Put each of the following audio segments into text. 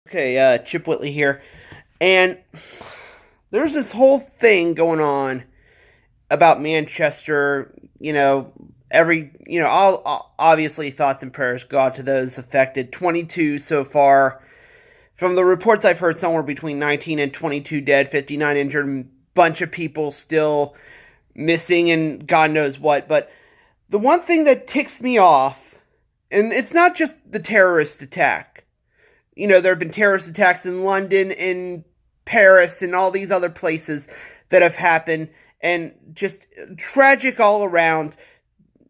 Okay, Chip Whitley here. And there's this whole thing going on about Manchester. All obviously thoughts and prayers go out to those affected. 22 so far. From the reports I've heard, somewhere between 19 and 22 dead, 59 injured, bunch of people still missing, and God knows what. But the one thing that ticks me off, and it's not just the terrorist attack. There have been terrorist attacks in London, in Paris, and all these other places that have happened, and just tragic all around.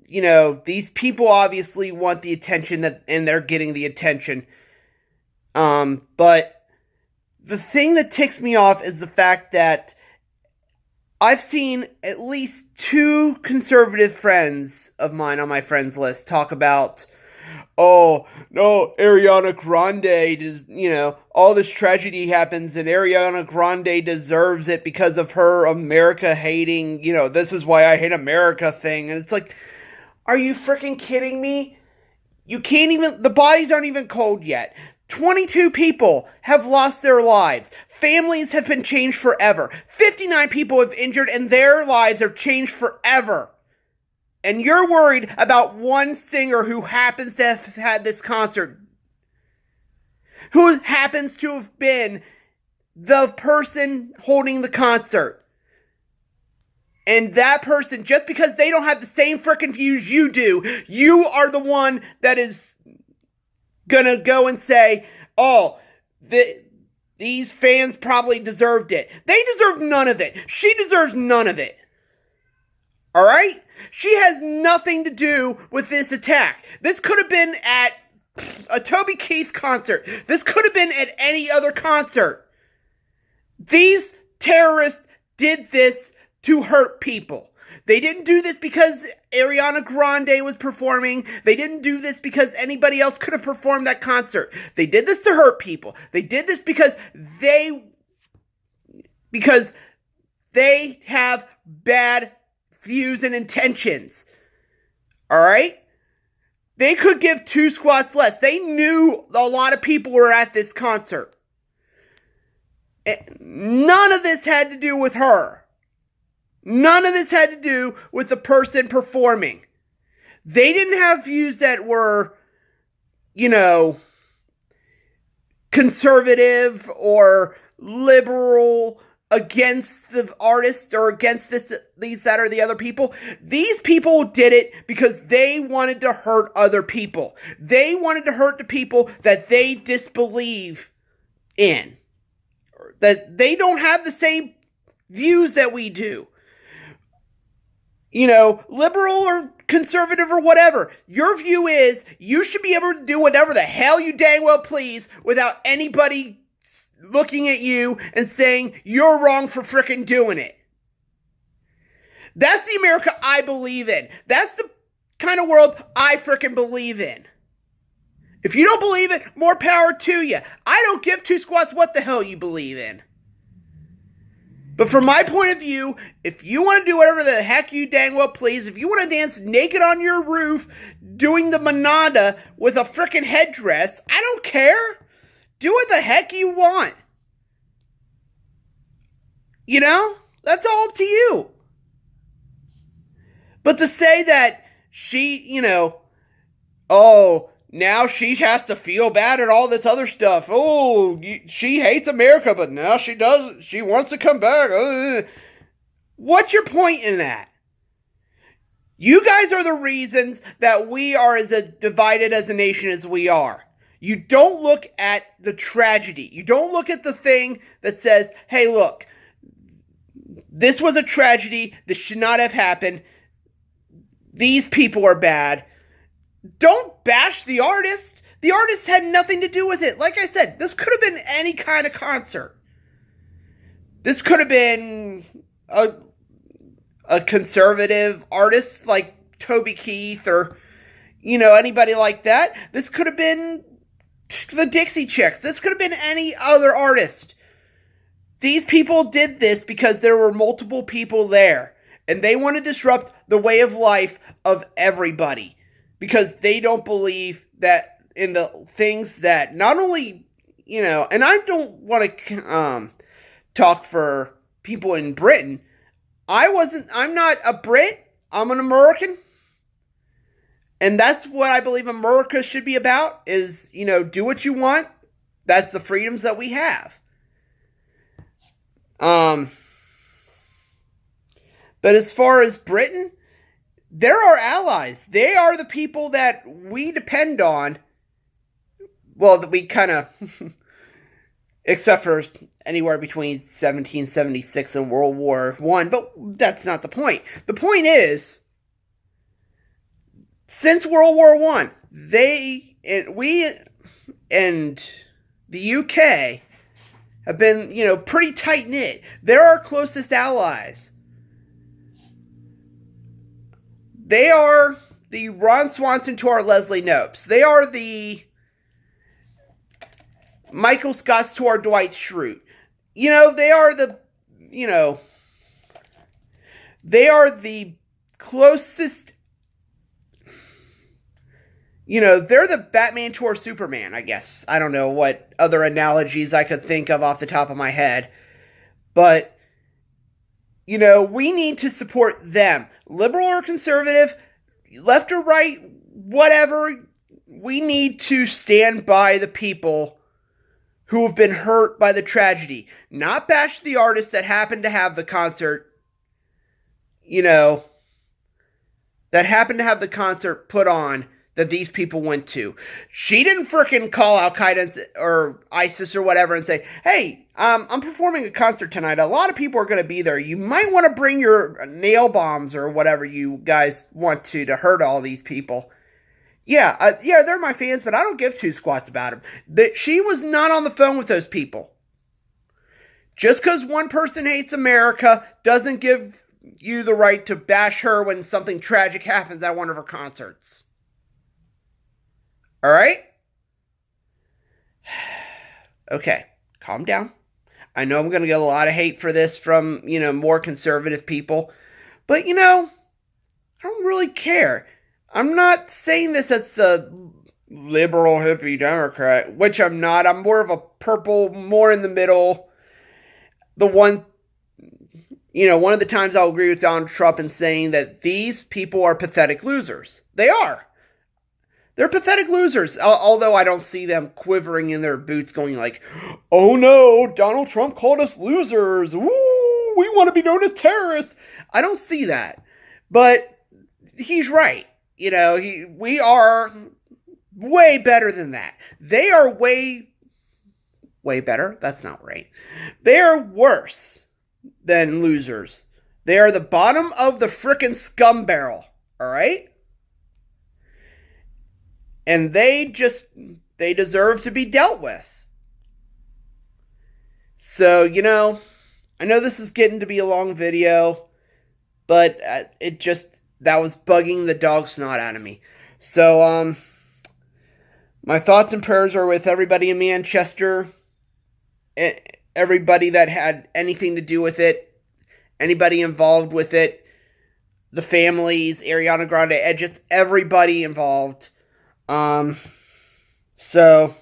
These people obviously want the attention and they're getting the attention. But the thing that ticks me off is the fact that I've seen at least two conservative friends of mine on my friends list talk about, oh, no, Ariana Grande does, all this tragedy happens and Ariana Grande deserves it because of her America hating, this is why I hate America thing. And it's like, are you freaking kidding me? You can't even, the bodies aren't even cold yet. 22 people have lost their lives. Families have been changed forever. 59 people have injured and their lives are changed forever. And you're worried about one singer who happens to have had this concert, who happens to have been the person holding the concert. And that person, just because they don't have the same freaking views you do, you are the one that is gonna go and say, oh, these fans probably deserved it. They deserve none of it. She deserves none of it. Alright? She has nothing to do with this attack. This could have been at a Toby Keith concert. This could have been at any other concert. These terrorists did this to hurt people. They didn't do this because Ariana Grande was performing. They didn't do this because anybody else could have performed that concert. They did this to hurt people. They did this because they have bad views and intentions. Alright? They could give two squats less. They knew a lot of people were at this concert. None of this had to do with her. None of this had to do with the person performing. They didn't have views that were, conservative or liberal against the artist or against these, that, or the other people. These people did it because they wanted to hurt other people. They wanted to hurt the people that they disbelieve in. That they don't have the same views that we do. Liberal or conservative or whatever. Your view is you should be able to do whatever the hell you dang well please without anybody looking at you and saying you're wrong for frickin' doing it. That's the America I believe in. That's the kind of world I frickin' believe in. If you don't believe it, more power to you. I don't give two squats what the hell you believe in. But from my point of view, if you want to do whatever the heck you dang well please, if you want to dance naked on your roof doing the manada with a frickin' headdress, I don't care. Do what the heck you want. That's all up to you. But to say that she, now she has to feel bad and all this other stuff. Oh, she hates America, but now she doesn't. She wants to come back. What's your point in that? You guys are the reasons that we are as divided as a nation as we are. You don't look at the tragedy. You don't look at the thing that says, hey, look, this was a tragedy. This should not have happened. These people are bad. Don't bash the artist. The artist had nothing to do with it. Like I said, this could have been any kind of concert. This could have been a conservative artist like Toby Keith or, anybody like that. This could have been the Dixie Chicks. This could have been any other artist. These people did this because there were multiple people there. And they want to disrupt the way of life of everybody. Because they don't believe that in the things that not only, and I don't want to talk for people in Britain. I'm not a Brit. I'm an American. And that's what I believe America should be about is, do what you want. That's the freedoms that we have. But as far as Britain, they're our allies. They are the people that we depend on. Well, that we kind of, except for anywhere between 1776 and World War I, but that's not the point. The point is, since World War I, we and the UK have been, pretty tight-knit. They're our closest allies. They are the Ron Swanson to our Leslie Knopes. They are the Michael Scotts to our Dwight Schrute. They are the closest. They're the Batman to our Superman, I guess. I don't know what other analogies I could think of off the top of my head. But, we need to support them. Liberal or conservative, left or right, whatever. We need to stand by the people who have been hurt by the tragedy. Not bash the artists that happened to have the concert, that happened to have the concert put on that these people went to. She didn't frickin' call Al-Qaeda or ISIS or whatever and say, hey, I'm performing a concert tonight. A lot of people are going to be there. You might want to bring your nail bombs or whatever you guys want to hurt all these people. Yeah, they're my fans, but I don't give two squats about them. She was not on the phone with those people. Just because one person hates America doesn't give you the right to bash her when something tragic happens at one of her concerts. All right? Okay, calm down. I know I'm going to get a lot of hate for this from, more conservative people. But, I don't really care. I'm not saying this as a liberal hippie Democrat, which I'm not. I'm more of a purple, more in the middle. One of the times I'll agree with Donald Trump in saying that these people are pathetic losers. They are. They're pathetic losers, although I don't see them quivering in their boots going like, oh no, Donald Trump called us losers. Ooh, we want to be known as terrorists. I don't see that. But he's right. We are way better than that. They are way better. That's not right. They are worse than losers. They are the bottom of the frickin' scum barrel. All right? And they deserve to be dealt with. So, I know this is getting to be a long video, but that was bugging the dog snot out of me. So, my thoughts and prayers are with everybody in Manchester, everybody that had anything to do with it, anybody involved with it, the families, Ariana Grande, just everybody involved. So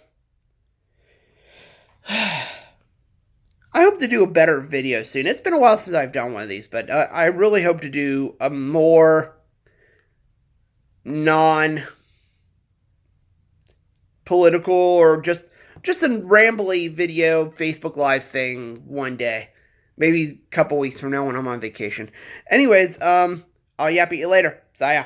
I hope to do a better video soon. It's been a while since I've done one of these, but I really hope to do a more non-political or just a rambly video Facebook Live thing one day. Maybe a couple weeks from now when I'm on vacation. Anyways, I'll yap at you later. See ya.